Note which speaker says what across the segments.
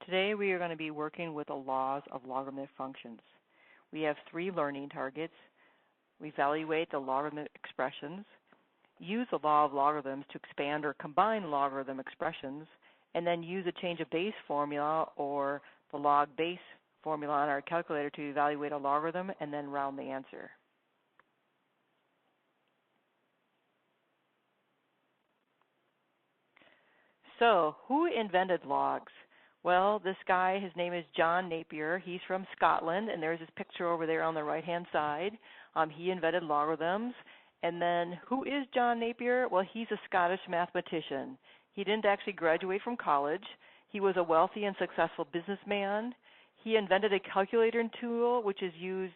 Speaker 1: Today we are going to be working with the laws of logarithmic functions. We have 3 learning targets. We evaluate the logarithmic expressions, use the law of logarithms to expand or combine logarithm expressions, and then use a change of base formula or the log base formula on our calculator to evaluate a logarithm and then round the answer. So, who invented logs? Well, this guy, his name is John Napier. He's from Scotland, and there's his picture over there on the right-hand side. He invented logarithms. And then, who is John Napier? Well, he's a Scottish mathematician. He didn't actually graduate from college. He was a wealthy and successful businessman. He invented a calculator tool, which used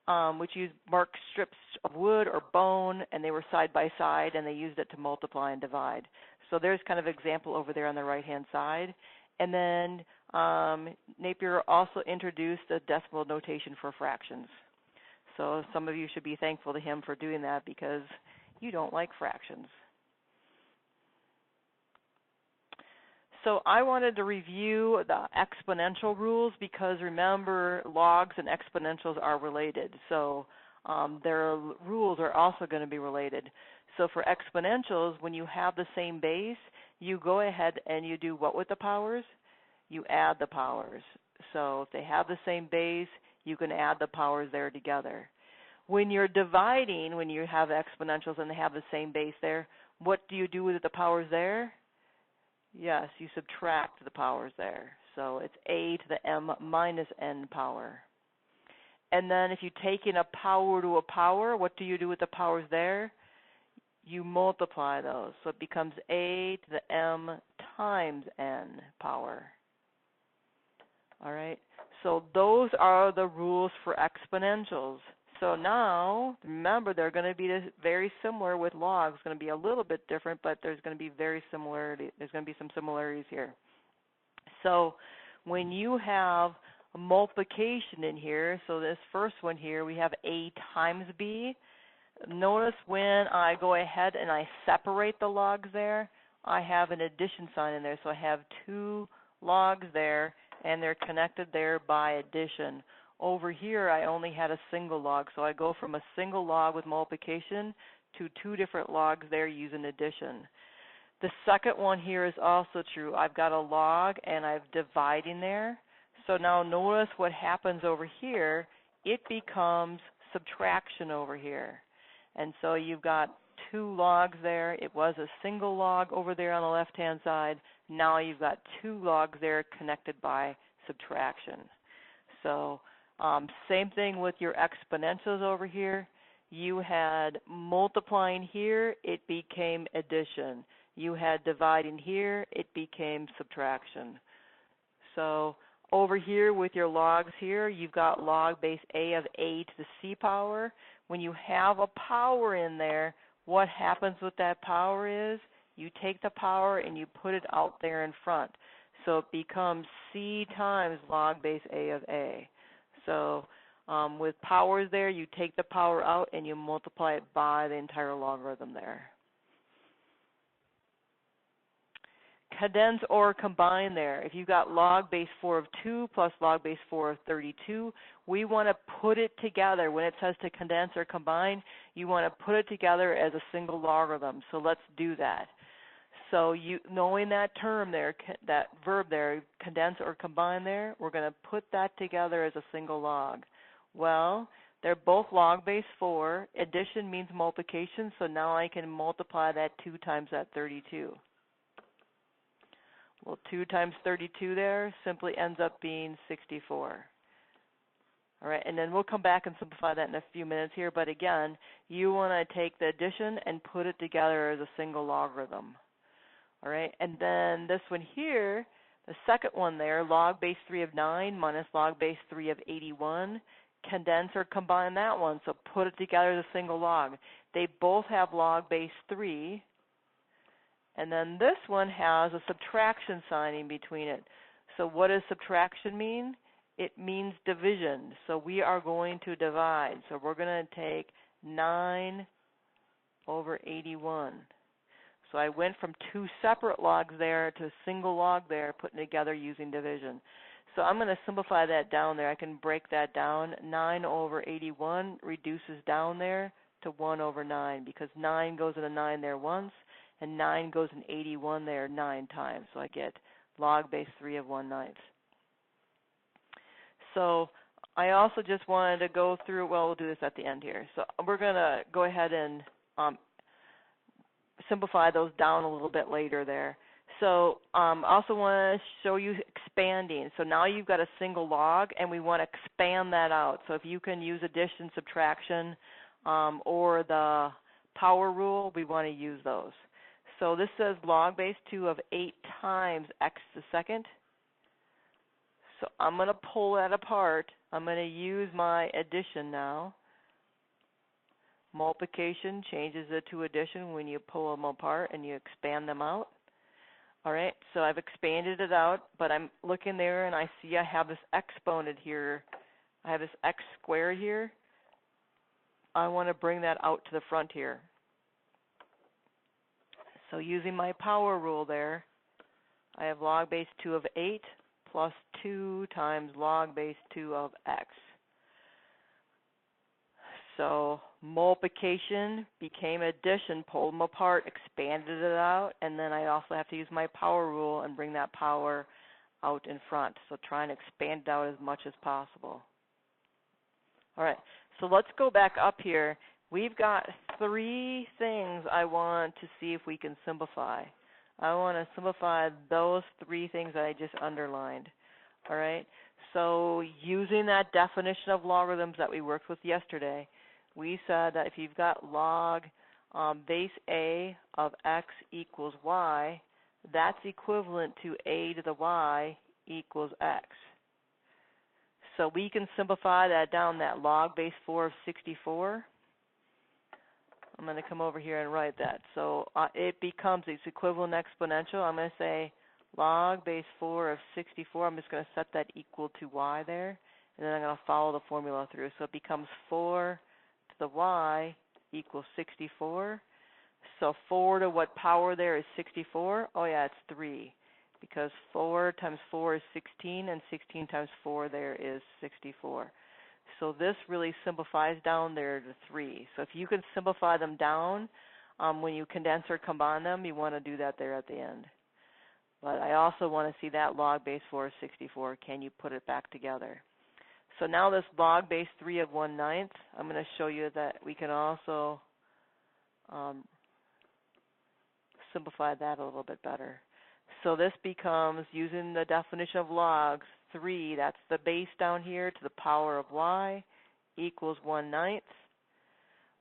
Speaker 1: marked strips of wood or bone, and they were side by side, and they used it to multiply and divide. So there's kind of an example over there on the right-hand side. And then Napier also introduced a decimal notation for fractions. So some of you should be thankful to him for doing that because you don't like fractions. So I wanted to review the exponential rules because remember, logs and exponentials are related. So their rules are also going to be related. So for exponentials, when you have the same base, you go ahead and you do what with the powers? You add the powers. So if they have the same base, you can add the powers there together. When you're dividing, when you have exponentials and they have the same base there, what do you do with the powers there? Yes, you subtract the powers there. So it's a to the m minus n power. And then if you take in a power to a power, what do you do with the powers there? You multiply those. So it becomes a to the m times n power. All right? So those are the rules for exponentials. So now, remember, they're going to be very similar with logs. It's going to be a little bit different, but there's going to be some similarities here. So when you have a multiplication in here, so this first one here, we have a times b. Notice when I go ahead and I separate the logs there, I have an addition sign in there. So I have 2 logs there, and they're connected there by addition. Over here, I only had a single log, so I go from a single log with multiplication to 2 different logs there using addition. The second one here is also true. I've got a log, and I'm dividing there. So now notice what happens over here. It becomes subtraction over here. And so you've got 2 logs there. It was a single log over there on the left-hand side. Now you've got 2 logs there connected by subtraction. So same thing with your exponentials over here. You had multiplying here, it became addition. You had dividing here, it became subtraction. So over here with your logs here, you've got log base a of a to the c power. When you have a power in there, what happens with that power is you take the power and you put it out there in front. So it becomes c times log base a of a. So with powers there, you take the power out and you multiply it by the entire logarithm there. Condense or combine there. If you've got log base 4 of 2 plus log base 4 of 32, we want to put it together. When it says to condense or combine, you want to put it together as a single logarithm. So let's do that. So knowing that term there, that verb there, condense or combine there, we're going to put that together as a single log. Well, they're both log base 4. Addition means multiplication, so now I can multiply that 2 times that 32. Well, 2 times 32 there simply ends up being 64. All right, and then we'll come back and simplify that in a few minutes here, but again, you want to take the addition and put it together as a single logarithm. All right, and then this one here, the second one there, log base 3 of 9 minus log base 3 of 81, condense or combine that one, so put it together as a single log. They both have log base 3, and then this one has a subtraction sign in between it. So what does subtraction mean? It means division. So we are going to divide. So we're going to take 9 over 81. So I went from two separate logs there to a single log there, putting together using division. So I'm going to simplify that down there. I can break that down. 9 over 81 reduces down there to 1 over 9 because 9 goes in a 9 there once, and 9 goes in 81 there 9 times. So I get log base 3 of 1/9. So I also just wanted to go through, well, we'll do this at the end here. So we're going to go ahead and simplify those down a little bit later there. So I also want to show you expanding. So now you've got a single log, and we want to expand that out. So if you can use addition, subtraction, or the power rule, we want to use those. So this says log base 2 of 8 times x to the second. So I'm going to pull that apart. I'm going to use my addition now. Multiplication changes it to addition when you pull them apart and you expand them out. All right, so I've expanded it out, but I'm looking there and I see I have this exponent here. I have this x squared here. I want to bring that out to the front here. So using my power rule there, I have log base 2 of 8 plus 2 times log base 2 of x. So multiplication became addition, pulled them apart, expanded it out, and then I also have to use my power rule and bring that power out in front. So try and expand it out as much as possible. All right, so let's go back up here. We've got 3 things I want to see if we can simplify. I want to simplify those 3 things that I just underlined. All right, so using that definition of logarithms that we worked with yesterday, we said that if you've got log base a of x equals y, that's equivalent to a to the y equals x. So we can simplify that down, that log base 4 of 64. I'm going to come over here and write that. So it becomes its equivalent exponential. I'm going to say log base 4 of 64. I'm just going to set that equal to y there, and then I'm going to follow the formula through. So it becomes 4 to the y equals 64. So 4 to what power there is 64? Oh yeah, it's 3. Because 4 times 4 is 16, and 16 times 4 there is 64. So this really simplifies down there to 3. So if you can simplify them down, when you condense or combine them, you want to do that there at the end. But I also want to see that log base 4 of 64. Can you put it back together? So now this log base 3 of 1/9, I'm going to show you that we can also simplify that a little bit better. So this becomes, using the definition of logs, 3, that's the base down here, to the power of y equals 1/9.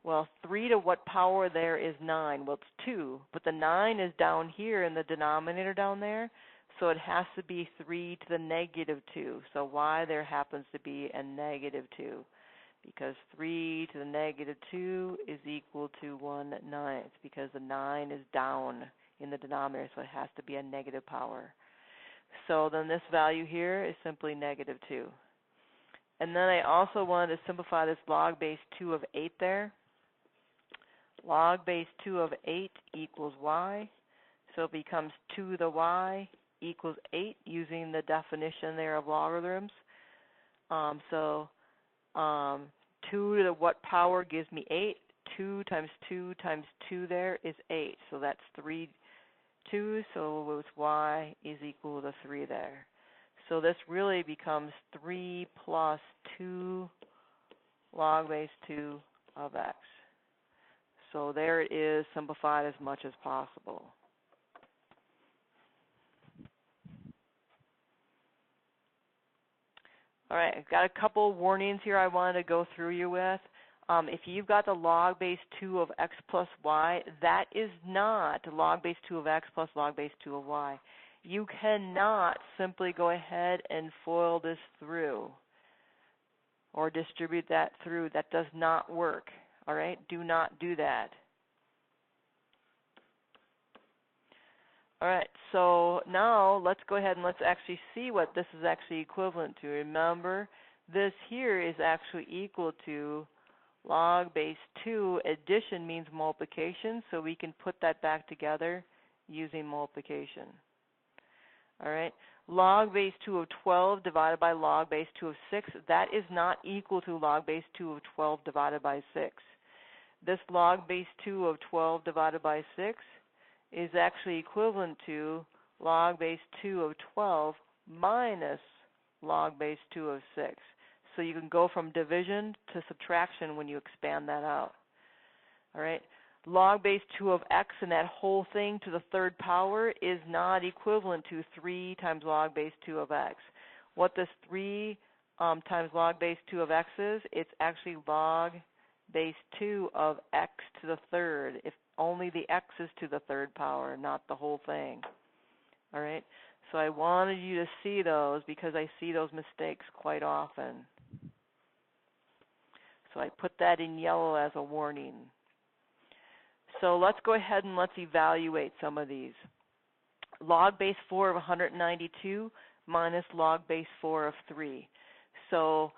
Speaker 1: Well, 3 to what power there is 9? Well, it's 2, but the 9 is down here in the denominator down there, so it has to be 3 to the negative 2. So y there happens to be a negative 2, because 3 to the negative 2 is equal to 1/9, because the 9 is down in the denominator, so it has to be a negative power. So then this value here is simply negative 2. And then I also wanted to simplify this log base 2 of 8 there. Log base 2 of 8 equals y. So it becomes 2 to the y equals 8 using the definition there of logarithms. 2 to the what power gives me 8? 2 times 2 times 2 there is 8. So that's 3 2, so it's y is equal to 3 there. So this really becomes 3 plus 2 log base 2 of x. So there it is, simplified as much as possible. All right, I've got a couple warnings here I wanted to go through you with. If you've got the log base 2 of x plus y, that is not log base 2 of x plus log base 2 of y. You cannot simply go ahead and FOIL this through or distribute that through. That does not work. All right, do not do that. All right, so now let's go ahead and let's actually see what this is actually equivalent to. Remember, this here is actually equal to Log base 2, addition means multiplication, so we can put that back together using multiplication. All right, log base 2 of 12 divided by log base 2 of 6, that is not equal to log base 2 of 12 divided by 6. This log base 2 of 12 divided by 6 is actually equivalent to log base 2 of 12 minus log base 2 of 6. So you can go from division to subtraction when you expand that out. All right. Log base 2 of x and that whole thing to the third power is not equivalent to 3 times log base 2 of x. What this 3 times log base 2 of x is, it's actually log base 2 of x to the third, if only the x is to the third power, not the whole thing. All right. So I wanted you to see those because I see those mistakes quite often. So I put that in yellow as a warning. So let's go ahead and let's evaluate some of these. Log base 4 of 192 minus log base 4 of 3. So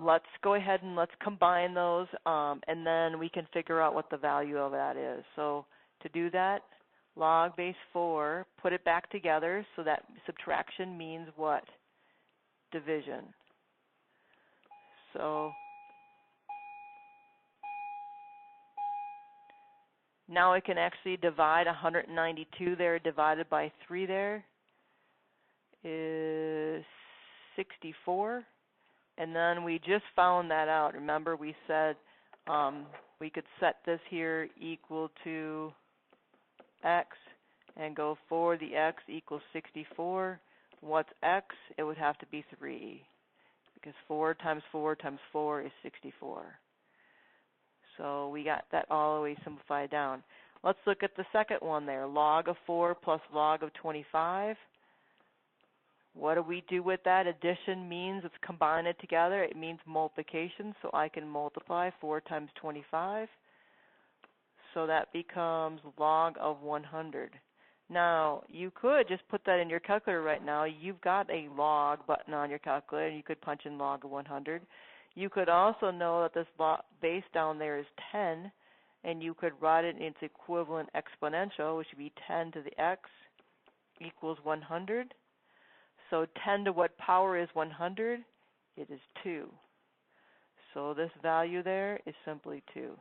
Speaker 1: let's go ahead and let's combine those, and then we can figure out what the value of that is. So to do that, log base 4, put it back together, so that subtraction means what? Division. So now I can actually divide 192 there divided by 3 there is 64. And then we just found that out. Remember we said we could set this here equal to x and go for the x equals 64. What's x? It would have to be 3 because 4 times 4 times 4 is 64. So we got that all the way simplified down. Let's look at the second one there. Log of 4 plus log of 25. What do we do with that? Addition means it's combine it together. It means multiplication, so I can multiply 4 times 25. So that becomes log of 100. Now, you could just put that in your calculator right now. You've got a log button on your calculator, and you could punch in log of 100. You could also know that this base down there is 10, and you could write it in its equivalent exponential, which would be 10 to the x equals 100. So 10 to what power is 100? It is 2. So this value there is simply 2.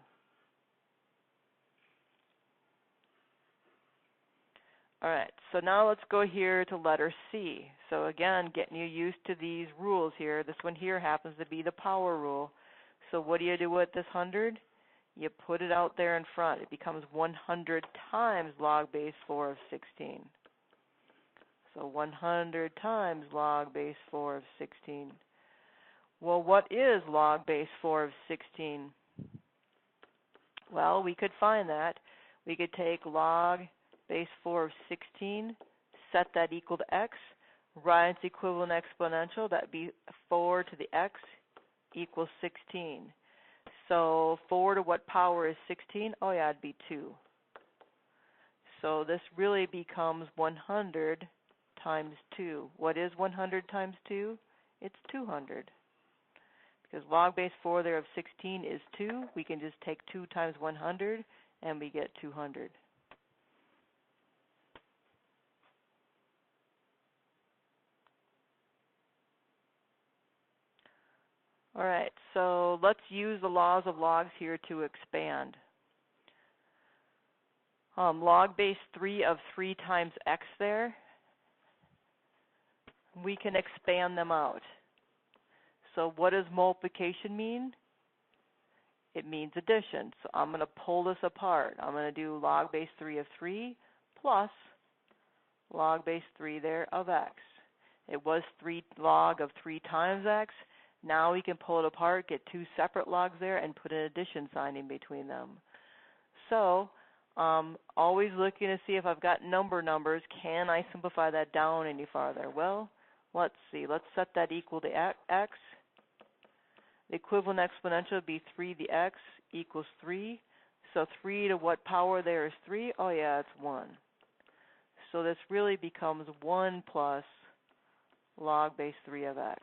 Speaker 1: All right, so now let's go here to letter C. So again, getting you used to these rules here. This one here happens to be the power rule. So what do you do with this 100? You put it out there in front. It becomes 100 times log base 4 of 16. So 100 times log base 4 of 16. Well, what is log base 4 of 16? Well, we could find that. We could take log base 4 of 16, set that equal to x, write its equivalent exponential, that would be 4 to the x equals 16. So 4 to what power is 16? Oh yeah, it'd be 2. So this really becomes 100 times 2. What is 100 times 2? It's 200. Because log base 4 there of 16 is 2, we can just take 2 times 100 and we get 200. All right, so let's use the laws of logs here to expand. Log base 3 of 3 times x there, we can expand them out. So what does multiplication mean? It means addition. So I'm going to pull this apart. I'm going to do log base 3 of 3 plus log base 3 there of x. It was 3 log of 3 times x. Now we can pull it apart, get 2 separate logs there, and put an addition sign in between them. So always looking to see if I've got numbers. Can I simplify that down any farther? Well, let's see. Let's set that equal to x. The equivalent exponential would be 3 to the x equals 3. So 3 to what power there is 3? Oh yeah, it's 1. So this really becomes 1 plus log base 3 of x.